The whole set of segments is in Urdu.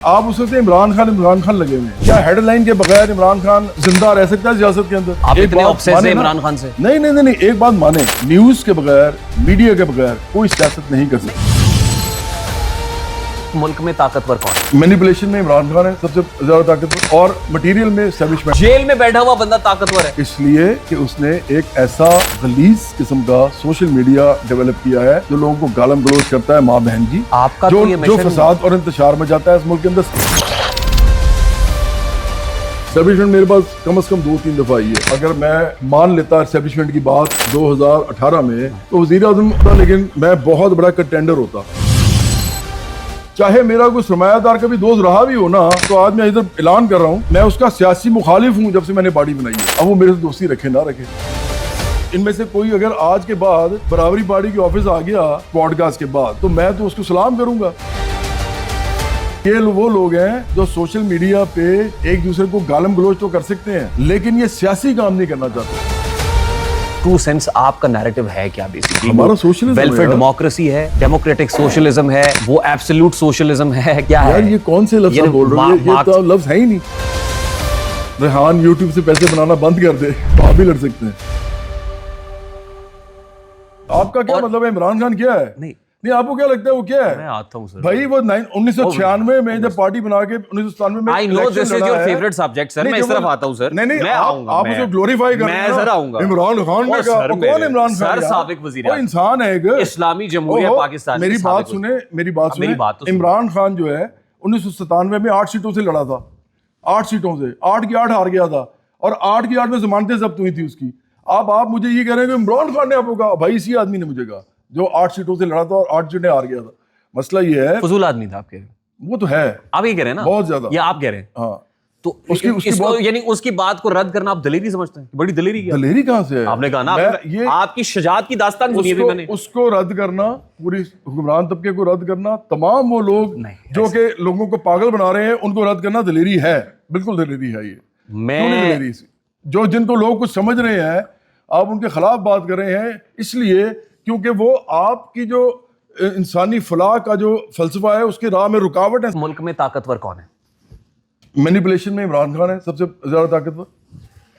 آپ اس وقت عمران خان لگے ہوئے ہیں. کیا ہیڈ لائن کے بغیر عمران خان زندہ رہ سکتا ہے سیاست کے اندر؟ آپ اتنے obsessed ہیں عمران خان سے؟ نہیں, ایک بات مانیں, نیوز کے بغیر, میڈیا کے بغیر کوئی سیاست نہیں کر سکتا. ملک میں طاقتور کون؟ مینیپولیشن میں عمران خان ہے سب سے زیادہ طاقتور, اور مٹیریل میں اسٹیبلشمنٹ. جیل میں بیٹھا ہوا بندہ طاقتور ہے اس لیے کہ اس نے ایک ایسا غلیظ قسم کا سوشل میڈیا ڈیولپ کیا ہے جو لوگوں کو گالم گلوچ کرتا ہے ماں بہن کی, آپ کا جو فساد اور انتشار میں جاتا ہے اس ملک کے اندر. اسٹیبلشمنٹ میرے پاس کم از کم 2-3 دفعہ آئی ہے. اگر میں مان لیتا اسٹیبلشمنٹ کی بات 2018 میں تو وزیر اعظم تھا, لیکن میں بہت بڑا کنٹینڈر ہوتا. چاہے میرا کوئی سرمایہ دار کا بھی دوست رہا بھی ہو نا, تو آج میں ادھر اعلان کر رہا ہوں میں اس کا سیاسی مخالف ہوں جب سے میں نے پارٹی بنائی ہے. اب وہ میرے سے دوستی رکھے نہ رکھے. ان میں سے کوئی اگر آج کے بعد برابری پارٹی کے آفس آ گیا پوڈ کاسٹ کے بعد, تو میں تو اس کو سلام کروں گا. یہ وہ لوگ ہیں جو سوشل میڈیا پہ ایک دوسرے کو گالم گلوچ تو کر سکتے ہیں, لیکن یہ سیاسی کام نہیں کرنا چاہتے. ٹرو سینس آپ کا نیریٹو ہے کیا بیسیکلی؟ ہمارا سوشلزم ویلفیئر ڈیموکریسی ہے, ڈیموکریٹک سوشلزم ہے, وہ ایبسولوٹ سوشلزم ہے, کیا ہے؟ یار یہ کون سے لفظ بول رہے ہیں, یہ تو لفظ ہے ہی نہیں. ریحان یوٹیوب سے پیسے بنانا بند کر دے تو آپ بھی لڑ سکتے ہیں. آپ کا کیا مطلب ہے عمران خان کیا ہے؟ نہیں آپ کو کیا لگتا ہے وہ کیا ہے؟ میں آتا ہوں سر بھائی وہ 1996 میں جب پارٹی بنا کے 1997 میں I know this is your favorite subject sir, میں اس طرف آتا ہوں سر. نہیں آپ اسے گلوریفائی کر رہے ہیں. میں سر آؤں گا. عمران خان نے کہا کون عمران خان؟ سر سابق وزیر اعظم, وہ انسان ہے ایک اسلامی جمہوریہ پاکستان. میری بات سنیں. عمران خان جو ہے 1997 میں 8 سیٹوں سے لڑا تھا, 8 سیٹوں سے 8 کی 8 ہار گیا تھا, اور 8 کی 8 میں ضمانتیں ضبط ہوئی تھی اس کی. آپ مجھے یہ کہہ رہے ہیں کہ عمران خان نے آپ کو کہا؟ بھائی اسی آدمی نے مجھے کہا جو 8 سیٹوں سے لڑا تھا اور 8 سیٹیں ہار گیا تھا. مسئلہ یہ ہے فضول آدمی تھا آپ کے, وہ تو ہے, آپ یہ کہہ رہے ہیں نا بہت زیادہ, یہ آپ کہہ رہے ہیں. ہاں تو یعنی اس کی بات کو رد کرنا آپ دلیری سمجھتے ہیں؟ بڑی دلیری کیا؟ دلیری کہاں سے ہے؟ آپ نے کہا نا آپ کی شجاعت کی داستان سنی تھی میں نے. اس کو رد کرنا, پوری حکمران طبقے کو رد کرنا, تمام وہ لوگ جو کہ لوگوں کو پاگل بنا رہے ہیں ان کو رد کرنا دلیری ہے, بالکل دلیری ہے. یہ میں جو جن کو لوگ کچھ سمجھ رہے ہیں آپ ان کے خلاف بات کر رہے ہیں, اس لیے کیونکہ وہ آپ کی جو انسانی فلاح کا جو فلسفہ ہے اس کے راہ میں رکاوٹ ہے. ملک میں طاقتور کون ہے؟ مینیپولیشن میں عمران خان ہے سب سے زیادہ طاقتور,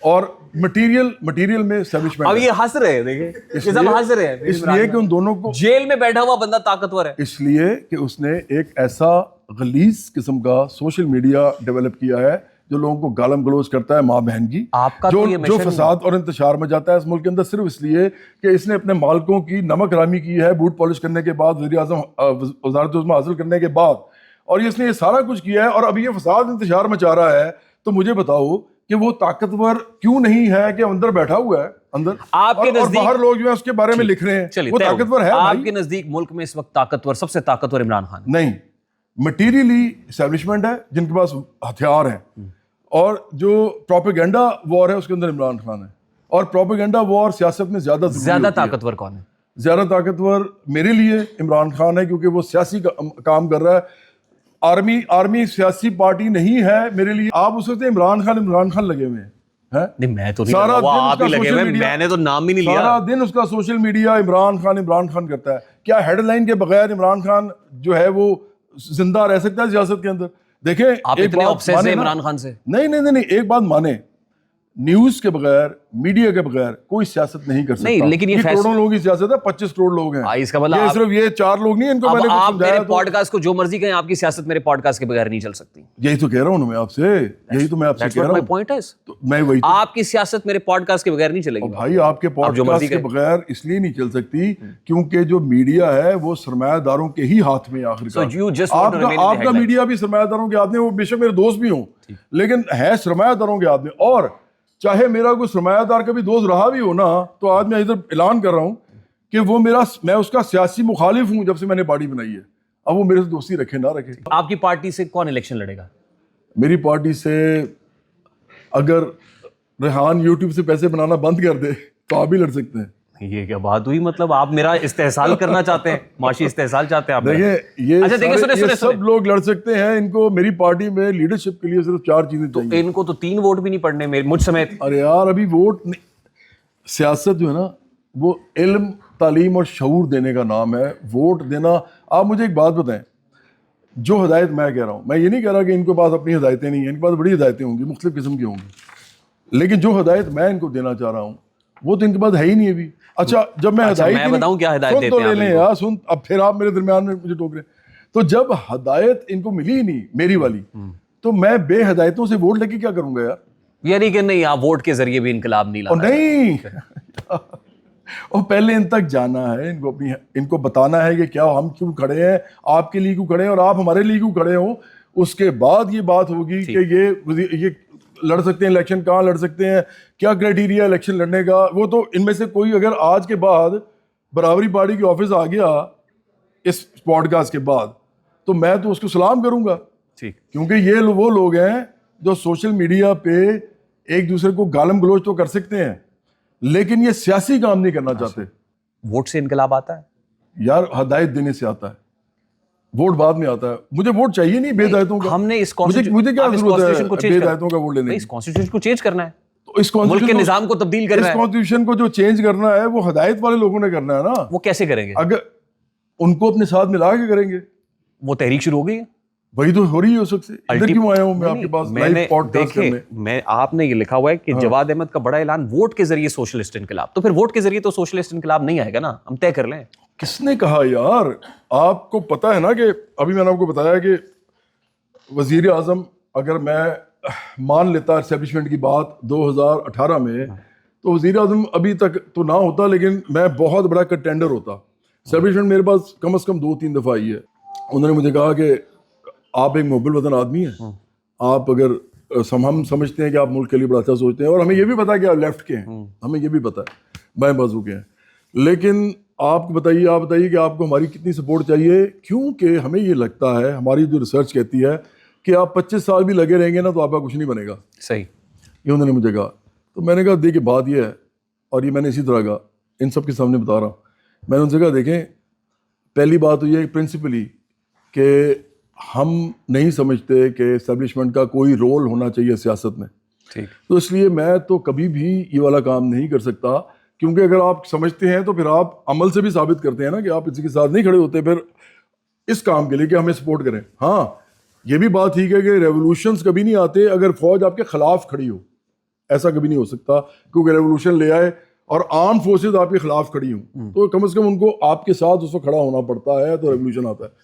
اور مٹیریل میں اسٹیبلشمنٹ. اب یہ ہنس رہے ہیں, دیکھیں یہ سب ہنس رہے ہیں. اس لیے کہ ان دونوں کو جیل میں بیٹھا ہوا بندہ طاقتور ہے, اس لیے کہ اس نے ایک ایسا غلیظ قسم کا سوشل میڈیا ڈیولپ کیا ہے جو لوگوں کو گالم گلوچ کرتا ہے ماں بہن کی, جو فساد اور انتشار میں جاتا ہے اس ملک کے اندر, صرف اس لیے کہ اس نے اپنے مالکوں کی نمک رامی کی ہے بوٹ پالش کرنے کے بعد, وزیر اعظم وزارت عظمیٰ حاصل کرنے کے بعد, اور اس نے یہ سارا کچھ کیا ہے, اور ابھی یہ فساد انتشار میں چاہ رہا ہے. تو مجھے بتاؤ کہ وہ طاقتور کیوں نہیں ہے کہ اندر بیٹھا ہوا ہے اندر, آپ کے نزدیک باہر لوگ جو ہیں اس کے بارے میں لکھ رہے ہیں, وہ طاقتور ہے؟ آپ کے نزدیک ملک میں اس وقت طاقتور, سب سے طاقتور عمران خان نہیں, مٹیریلی اسٹیبلشمنٹ ہے جن کے پاس ہتھیار ہیں, اور جو پروپیگنڈا وار ہے اس کے اندر عمران خان ہے. اور پروپیگنڈا وار سیاست میں زیادہ طاقتور کون ہے؟ زیادہ طاقتور میرے لیے عمران خان ہے, کیونکہ وہ سیاسی کام کر رہا ہے. آرمی سیاسی پارٹی نہیں ہے میرے لیے. آپ اس وقت عمران خان لگے ہوئے ہیں. نہیں میں تو نہیں, میں نے تو نام ہی نہیں لیا. سارا دن اس کا سوشل میڈیا عمران خان کرتا ہے. کیا ہیڈ لائن کے بغیر عمران خان جو ہے وہ زندہ رہ سکتا ہے سیاست کے اندر؟ دیکھیں آپ اتنے obsessed ہیں عمران خان سے؟ نہیں, ایک بات مانیں, نیوز کے بغیر, میڈیا کے بغیر کوئی سیاست نہیں کر سکتا. نہیں, لیکن یہ کروڑوں لوگوں کی سیاست ہے, 25 کروڑ لوگ ہیں. اس کا مطلب یہ صرف یہ 4 لوگ نہیں, ان کو میں نے آپ میرے پوڈ کاسٹ کو جو مرضی کہیں, آپ کی سیاست میرے پوڈ کاسٹ کے بغیر نہیں چل سکتی. یہی تو کہہ رہا ہوں میں آپ سے, یہی تو میں آپ سے کہہ رہا ہوں. پوائنٹ ہے میں وہی, آپ کی سیاست میرے پوڈ کاسٹ کے بغیر نہیں چلے گی. بھائی آپ کے پوڈ کاسٹ کے بغیر اس لیے نہیں چل سکتی کیونکہ جو میڈیا ہے وہ سرمایہ داروں کے ہی ہاتھ میں. آخر آپ کا میڈیا بھی سرمایہ داروں کے ہاتھ میں, وہ بے شک میرے دوست بھی ہوں, لیکن ہے سرمایہ داروں کے ہاتھ میں. اور چاہے میرا کوئی سرمایہ دار کا بھی دوست رہا بھی ہو نا, تو آج میں ادھر اعلان کر رہا ہوں کہ میں اس کا سیاسی مخالف ہوں جب سے میں نے پارٹی بنائی ہے. اب وہ میرے سے دوستی رکھے نہ رکھے. آپ کی پارٹی سے کون الیکشن لڑے گا؟ میری پارٹی سے اگر ریحان یوٹیوب سے پیسے بنانا بند کر دے تو آپ بھی لڑ سکتے ہیں. یہ کیا بات ہوئی؟ مطلب آپ میرا استحصال کرنا چاہتے ہیں, معاشی استحصال چاہتے ہیں آپ؟ دیکھیں یہ سب لوگ لڑ سکتے ہیں, ان کو میری پارٹی میں لیڈرشپ کے لیے صرف 4 چیزیں چاہیے. ان کو تو 3 ووٹ بھی نہیں پڑنے مجھ سمیت. ارے یار ابھی ووٹ نہیں, سیاست جو ہے نا وہ علم, تعلیم اور شعور دینے کا نام ہے. ووٹ دینا, آپ مجھے ایک بات بتائیں, جو ہدایت میں کہہ رہا ہوں، میں یہ نہیں کہہ رہا کہ ان کے پاس اپنی ہدایتیں نہیں ہیں، ان کے پاس بڑی ہدایتیں ہوں گی، مختلف قسم کی ہوں گی، لیکن جو ہدایت میں ان کو دینا چاہ رہا ہوں وہ تو ان کے پاس ہے ہی نہیں ابھی. اچھا جب میں ہدایت میں بتاؤں کیا ہدایت سن تو دیتے ہیں لے لیں یار، سن، اب پھر آپ میرے درمیان میں مجھے ٹوک رہے ہیں. تو جب ہدایت ان کو ملی ہی نہیں میری والی، تو میں بے ہدایتوں سے ووٹ لے کے کیا کروں گا یار؟ یعنی کہ نہیں آپ ووٹ کے ذریعے بھی انقلاب نہیں اور لانا. نہیں اور پہلے ان تک جانا ہے، ان کو بتانا ہے کہ کیا ہم کیوں کھڑے ہیں، آپ کے لیے کیوں کھڑے ہیں اور آپ ہمارے لیے کیوں کھڑے ہوں. اس کے بعد یہ بات ہوگی کہ یہ لڑ سکتے ہیں الیکشن، کہاں لڑ سکتے ہیں، کیا کرائٹیریا الیکشن لڑنے کا. وہ تو ان میں سے کوئی اگر آج کے بعد برابری پارٹی کے آفس آ گیا اس پوڈ کاسٹ کے بعد، تو میں تو اس کو سلام کروں گا، کیونکہ یہ وہ لوگ ہیں جو سوشل میڈیا پہ ایک دوسرے کو گالم گلوچ تو کر سکتے ہیں لیکن یہ سیاسی کام نہیں کرنا چاہتے. ووٹ سے انقلاب آتا ہے یار ہدایت دینے سے آتا ہے، ووٹ بعد میں آتا ہے. مجھے ووٹ چاہیے نہیں بے ہدایتوں کا. ہم نے اس مجھے کیا ضرورت ہے بے ہدایتوں کا ووٹ لینے کی؟ اس کانسٹیٹیوشن کو چینج کرنا ہے، تو اس ملک کے نظام کو تبدیل کرنا ہے. اس کانسٹیٹیوشن کو جو چینج کرنا ہے وہ ہدایت والے لوگوں نے کرنا ہے نا. وہ کیسے کریں گے؟ اگر ان کو اپنے ساتھ ملا کے کریں گے. وہ تحریک شروع ہو گئی ہے، وہی تو ہو رہی ہے اس وقت سے. ادھر کیوں آیا ہوں میں آپ کے پاس لائیو پوڈ کاسٹ کرنے؟ میں آپ نے یہ لکھا ہوا ہے کہ جواد احمد کا بڑا اعلان ووٹ کے ذریعے سوشلسٹ انقلاب. تو پھر ووٹ کے ذریعے تو سوشلسٹ انقلاب نہیں آئے گا نا، ہم طے کر لیں. کس نے کہا یار؟ آپ کو پتا ہے نا کہ ابھی میں نے آپ کو بتایا کہ وزیر اعظم اگر میں مان لیتا اسٹیبلشمنٹ کی بات 2018 میں، تو وزیر اعظم ابھی تک تو نہ ہوتا لیکن میں بہت بڑا کنٹینڈر ہوتا. اسٹیبلشمنٹ میرے پاس کم از کم 2-3 دفعہ آئی ہے. انہوں نے مجھے کہا کہ آپ ایک محب الوطن آدمی ہیں، آپ اگر ہم سمجھتے ہیں کہ آپ ملک کے لیے بڑا اچھا سوچتے ہیں، اور ہمیں یہ بھی پتا ہے کہ آپ لیفٹ کے ہیں، ہمیں یہ بھی پتا ہے بائیں بازو کے ہیں، لیکن آپ بتائیے کہ آپ کو ہماری کتنی سپورٹ چاہیے. کیونکہ ہمیں یہ لگتا ہے، ہماری جو ریسرچ کہتی ہے کہ آپ 25 سال بھی لگے رہیں گے نا تو آپ کا کچھ نہیں بنے گا. صحیح، یہ انہوں نے مجھے کہا. تو میں نے کہا دیکھیے بات یہ ہے، اور یہ میں نے اسی طرح کہا، ان سب کے سامنے بتا رہا ہوں. میں نے ان سے کہا دیکھیں، پہلی بات تو یہ پرنسپلی کہ ہم نہیں سمجھتے کہ اسٹیبلشمنٹ کا کوئی رول ہونا چاہیے سیاست میں. تو اس لیے میں تو کبھی بھی یہ والا کام نہیں کر سکتا، کیونکہ اگر آپ سمجھتے ہیں تو پھر آپ عمل سے بھی ثابت کرتے ہیں نا کہ آپ کسی کے ساتھ نہیں کھڑے ہوتے پھر اس کام کے لیے کہ ہمیں سپورٹ کریں. ہاں یہ بھی بات ٹھیک ہے کہ ریولوشنز کبھی نہیں آتے اگر فوج آپ کے خلاف کھڑی ہو، ایسا کبھی نہیں ہو سکتا. کیونکہ ریولوشن لے آئے اور آرم فورسز آپ کے خلاف کھڑی ہوں تو کم از کم ان کو آپ کے ساتھ اس وقت کھڑا ہونا پڑتا ہے تو ریولوشن آتا ہے.